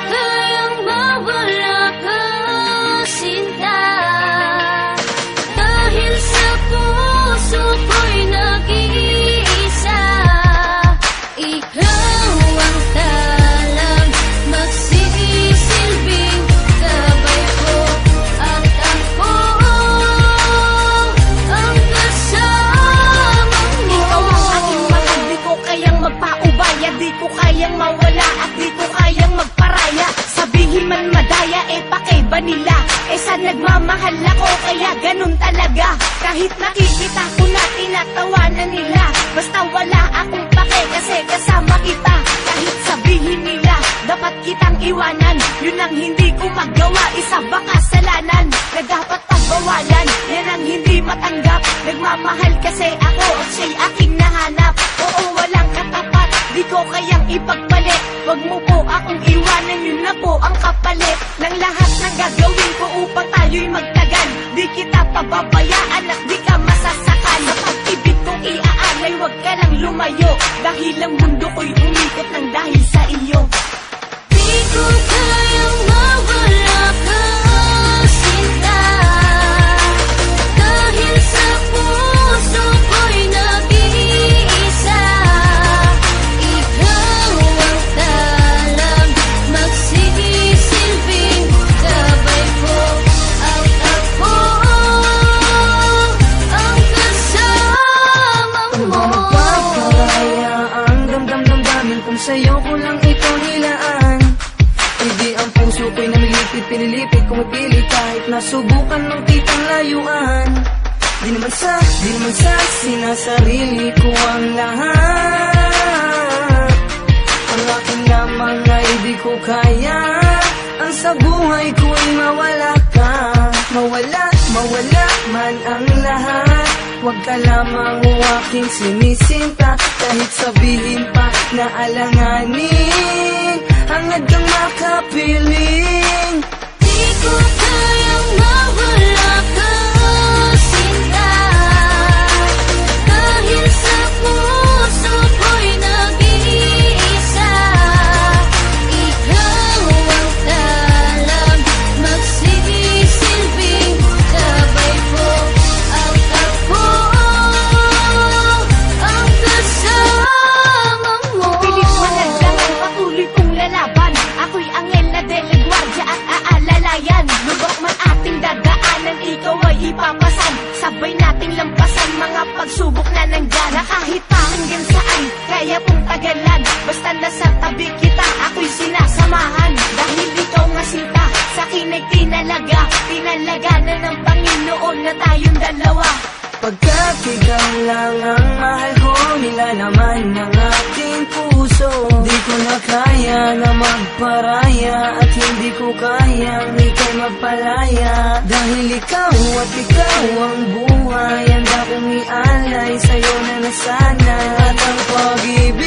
kayang mawala ka, sinta. Dahil sa puso ko'y nag-iisa, ikaw ang talang magsisilbing gabay ko. At ako ang kasama mo. Ikaw ang aking mahal, di ko kayang magpaubaya, di ko kayang mawala at di ko kayang magparaya. Sabihin man madaya, pakaiba nila. Sa nagmamahal ako, kaya ganun talaga. Kahit nakikita ko na tinatawanan nila, basta wala akong pake kasi kasama kita. Kahit sabihin nila, dapat kitang iwanan, yun ang hindi ko magawa. Isa ba kasalanan na dapat pagbawalan? Yan ang hindi matanggap. Nagmamahal kasi ako at siya'y aking nahanap. Oo, walang katapat, di ko kayang ipagpalit. Wag mo po akong iwanan, yun na po ang kapalit ng lahat ng gagawin ko upang tayo'y magtagal. Di kita pababayaan at di ka masasakan. Sa pag-ibig kong iaalay, wag ka lang lumayo, dahil ang mundo ko'y umikot ng dahil sa iyo. Di ko kayang mawala ka, sinta. Dahil sa puso ko'y nag-iisa, ikaw ang talang magsisilbing gabay ko. At ako ang kasama mo. Magpaparaya ang damdamin kung sa'yo ko lang ito nilaan. Hindi ang puso ko'y namilipit, pinilipit kung ipilit kahit nasubukan ng kitang layuan. Di naman sa sinasarili ko ang lahat. Ang akin lamang ay di ko kaya, ang sa buhay ko'y mawala ka. Mawala man ang lahat, huwag ka lamang o aking sinisinta. Kahit sabihin pa na alanganin, hangad kang makapiling. Di ko kayang mawala ka, sinta. Dahil sa puso ko'y nag-iisa, ikaw ang talang magsisilbing gabay ko. At ako ang kasama mo. Pilit managdangan, patuloy kong lalaban. Ako'y angel na delegwardiya at aalalayan. Lubak man ating dadaanan, ikaw ay ipapasan. Sabay nating lampasan mga pagsubok na nandyan. Na kahit pa hanggang saan, kaya pong tagalan. Basta nasa tabi kita, ako'y sinasamahan. Dahil ikaw nga sinta, sa'kin ay tinalaga. Tinalaga na ng Panginoon na tayong dalawa. Pagkat ikaw lang ang mahal ko, nilalaman ng aking puso. Di ko na kaya na magparaya at hindi ko kayang ika'y magpalaya. Dahil ikaw at ikaw ang buhay, handa kong ialay sa'yo na nasana. At ang pag-ibig